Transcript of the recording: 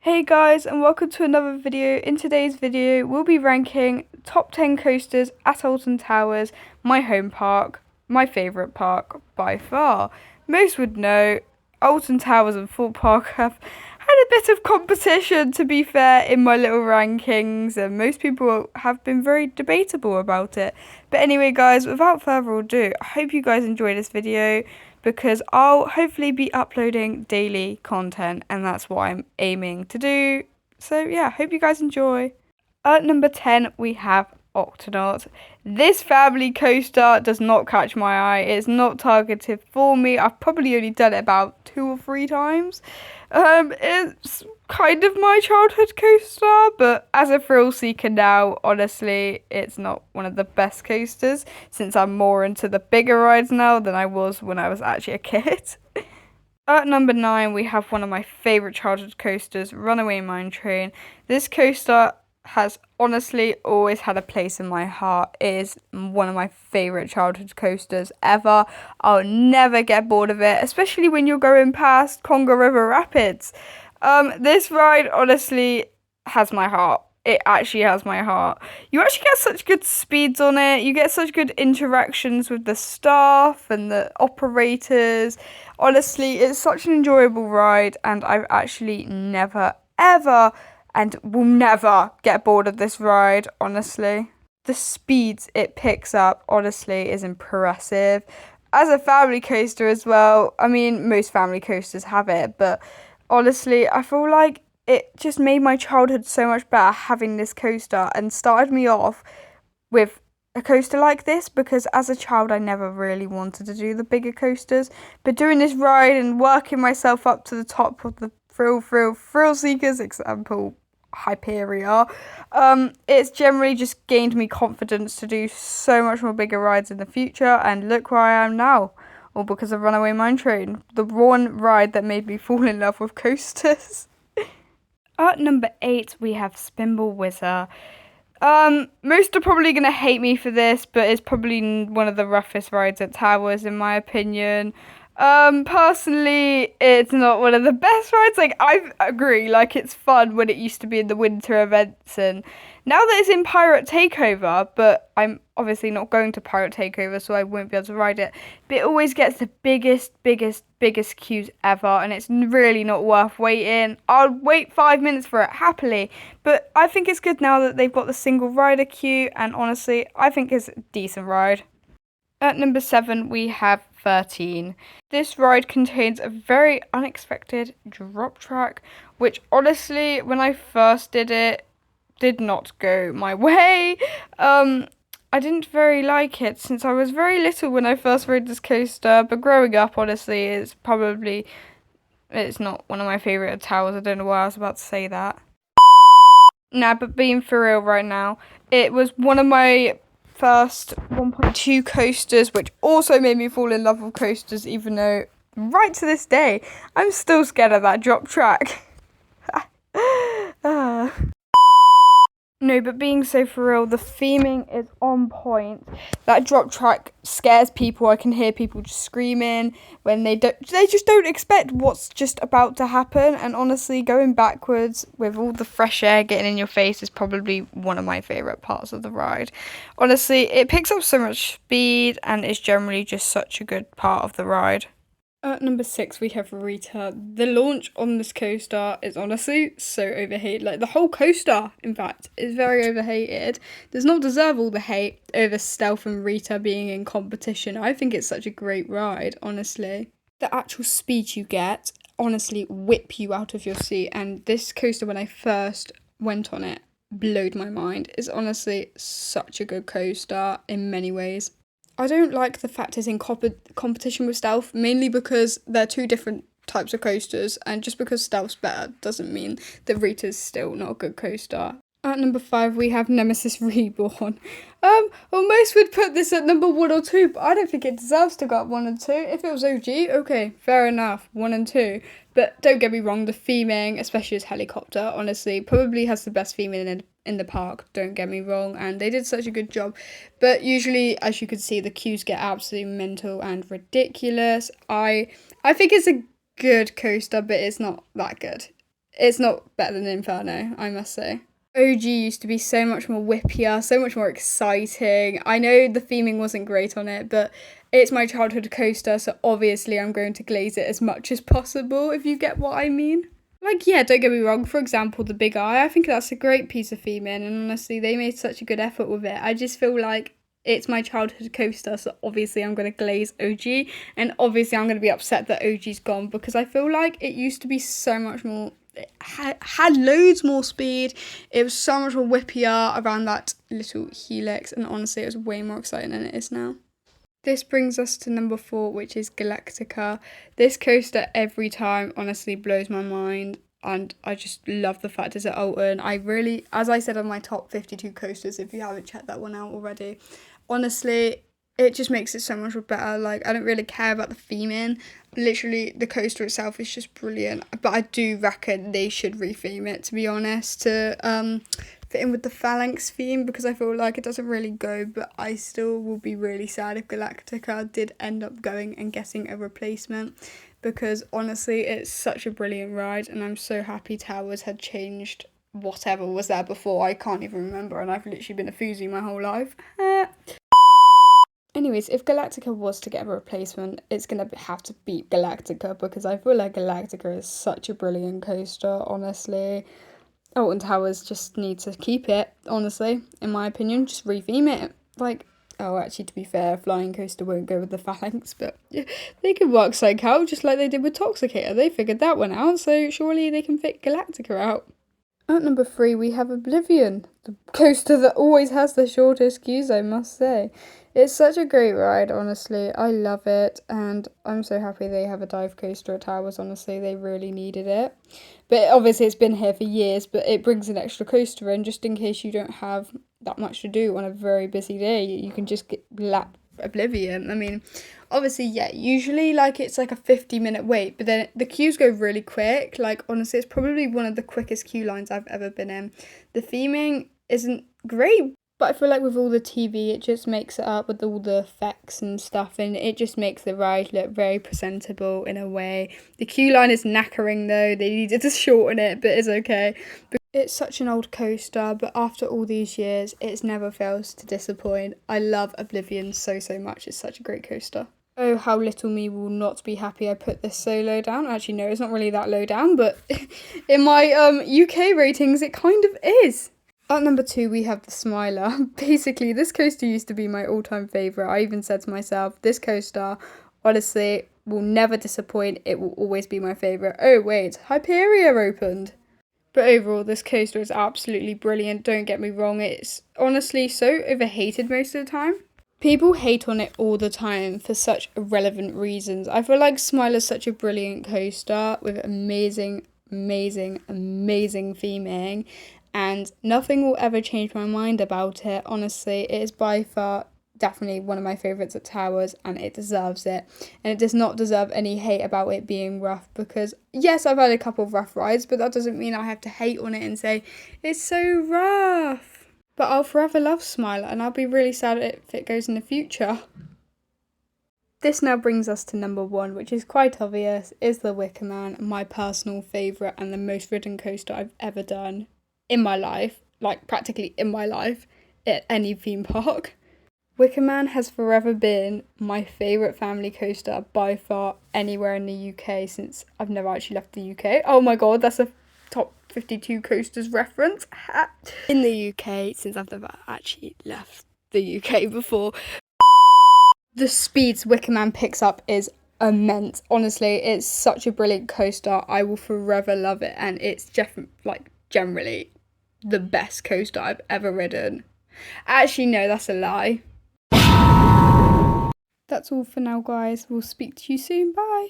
Hey guys, and welcome to another video. In today's video, we'll be ranking top 10 coasters at Alton Towers, my home park, my favourite park by far. Most would know Alton Towers and Thorpe Park have had a bit of competition, to be fair, in my little rankings, and most people have been very debatable about it. But anyway guys, without further ado, I hope you guys enjoy this video, because I'll hopefully be uploading daily content, and that's what I'm aiming to do. So yeah, hope you guys enjoy. At number 10, we have Octonaut. This family coaster does not catch my eye. It's not targeted for me. I've probably only done it about 2 or 3 times. It's kind of my childhood coaster, but as a thrill seeker now, honestly, it's not one of the best coasters, since I'm more into the bigger rides now than I was when I was actually a kid. At number 9, we have one of my favourite childhood coasters, Runaway Mine Train. This coaster has honestly always had a place in my heart. It is one of my favourite childhood coasters ever. I'll never get bored of it, especially when you're going past Congo River Rapids. This ride honestly has my heart. It actually has my heart. You actually get such good speeds on it. You get such good interactions with the staff and the operators. Honestly, it's such an enjoyable ride, and I've actually never, ever, and will never get bored of this ride, honestly. The speeds it picks up, honestly, is impressive. As a family coaster as well, I mean, most family coasters have it, but honestly, I feel like it just made my childhood so much better having this coaster, and started me off with a coaster like this, because as a child I never really wanted to do the bigger coasters, but doing this ride and working myself up to the top of the thrill seekers, example Hyperia, it's generally just gained me confidence to do so much more bigger rides in the future, and look where I am now, all because of Runaway Mine Train, the one ride that made me fall in love with coasters. At number 8, we have Spinball Whizzer. Most are probably going to hate me for this, but it's probably one of the roughest rides at Towers, in my opinion. Personally, it's not one of the best rides. Like, I agree, like, it's fun when it used to be in the winter events, and now that it's in Pirate Takeover, but I'm obviously not going to Pirate Takeover, so I won't be able to ride it, but it always gets the biggest queues ever, and it's really not worth waiting. I'll wait 5 minutes for it, happily, but I think it's good now that they've got the single rider queue, and honestly, I think it's a decent ride. At number 7, we have 13. This ride contains a very unexpected drop track, which honestly, when I first did it, did not go my way. I didn't very like it, since I was very little when I first rode this coaster, but growing up, honestly, it's not one of my favourite towers. I don't know why I was about to say that. Nah, but being for real right now, it was one of my first 1.2 coasters, which also made me fall in love with coasters, even though right to this day I'm still scared of that drop track. No, but being so for real, the theming is on point. That drop track scares people. I can hear people just screaming when they just don't expect what's just about to happen. And honestly, going backwards with all the fresh air getting in your face is probably one of my favourite parts of the ride. Honestly, it picks up so much speed and is generally just such a good part of the ride. At number 6, we have Rita. The launch on this coaster is honestly so overhated. Like, the whole coaster, in fact, is very overhated. Does not deserve all the hate over Stealth and Rita being in competition. I think it's such a great ride, honestly. The actual speed you get, honestly, whip you out of your seat. And this coaster, when I first went on it, blowed my mind. It's honestly such a good coaster in many ways. I don't like the fact it's in competition with Stealth, mainly because they're 2 different types of coasters, and just because Stealth's better doesn't mean that Rita's still not a good coaster. At number 5, we have Nemesis Reborn. Well, most would put this at number 1 or 2, but I don't think it deserves to go up 1 and 2. If it was OG, okay, fair enough, 1 and 2. But don't get me wrong, the theming, especially as Helicopter, honestly, probably has the best theming in the park, don't get me wrong, and they did such a good job. But usually, as you can see, the queues get absolutely mental and ridiculous. I think it's a good coaster, but it's not that good. it's not better than Inferno, I must say. OG used to be so much more whippier, so much more exciting. I know the theming wasn't great on it, but it's my childhood coaster, so obviously I'm going to glaze it as much as possible, if you get what I mean. Like, yeah, don't get me wrong, for example, the Big Eye, I think that's a great piece of theming, and honestly, they made such a good effort with it. I just feel like it's my childhood coaster, so obviously I'm going to glaze OG, and obviously I'm going to be upset that OG's gone, because I feel like it used to be so much more, it had loads more speed, it was so much more whippier around that little helix, and honestly it was way more exciting than it is now. This brings us to number 4, which is Galactica. This coaster every time honestly blows my mind, and I just love the fact it's at Alton. I really, as I said on my top 52 coasters, if you haven't checked that one out already, honestly, it just makes it so much better. Like, I don't really care about the theming. Literally, the coaster itself is just brilliant. But I do reckon they should retheme it, to be honest, to fit in with the Phalanx theme, because I feel like it doesn't really go. But I still will be really sad if Galactica did end up going and getting a replacement, because honestly, it's such a brilliant ride, and I'm so happy Towers had changed whatever was there before. I can't even remember, and I've literally been a Fuzi my whole life. Anyways, if Galactica was to get a replacement, it's going to have to beat Galactica, because I feel like Galactica is such a brilliant coaster, honestly. Alton Towers just need to keep it, honestly, in my opinion. Just retheme it. Like, oh, actually, to be fair, Flying Coaster won't go with the Phalanx, but yeah, they could work Psych out just like they did with Toxicator. They figured that one out, so surely they can fit Galactica out. At number 3, we have Oblivion, the coaster that always has the shortest queues, I must say. It's such a great ride, honestly. I love it, and I'm so happy they have a dive coaster at Towers, honestly. They really needed it. But obviously it's been here for years, but it brings an extra coaster in, just in case you don't have that much to do on a very busy day. You can just lap Oblivion. I mean, obviously, yeah, usually like it's like a 50-minute wait, but then the queues go really quick. Like, honestly, it's probably one of the quickest queue lines I've ever been in. The theming isn't great, but I feel like with all the TV, it just makes it up with all the effects and stuff, and it just makes the ride look very presentable in a way. The queue line is knackering though, they needed to shorten it, but it's okay. It's such an old coaster, but after all these years, it's never fails to disappoint. I love Oblivion so much, it's such a great coaster. Oh, how little me will not be happy I put this so low down. Actually, no, it's not really that low down, but in my UK ratings, it kind of is. At number 2, we have the Smiler. Basically, this coaster used to be my all-time favourite. I even said to myself, this coaster, honestly, will never disappoint. It will always be my favourite. Oh, wait, Hyperia opened. But overall, this coaster is absolutely brilliant. Don't get me wrong, it's honestly so overhated most of the time. People hate on it all the time for such irrelevant reasons. I feel like Smiler's such a brilliant coaster with amazing theming, and nothing will ever change my mind about it. Honestly, it is by far definitely one of my favourites at Towers, and it deserves it. And it does not deserve any hate about it being rough, because yes, I've had a couple of rough rides, but that doesn't mean I have to hate on it and say it's so rough. But I'll forever love Smiler, and I'll be really sad if it goes in the future. This now brings us to number 1, which is quite obvious, is the Wicker Man, my personal favourite and the most ridden coaster I've ever done in my life, like practically in my life, at any theme park. Wicker Man has forever been my favourite family coaster by far anywhere in the UK since I've never actually left the UK. Oh my god, that's a top 52 coasters reference. In the UK since I've never actually left the UK before. The speeds Wicker Man picks up is immense. Honestly, it's such a brilliant coaster. I will forever love it, and it's generally the best coaster I've ever ridden. Actually, no, that's a lie. That's all for now, guys. We'll speak to you soon. Bye.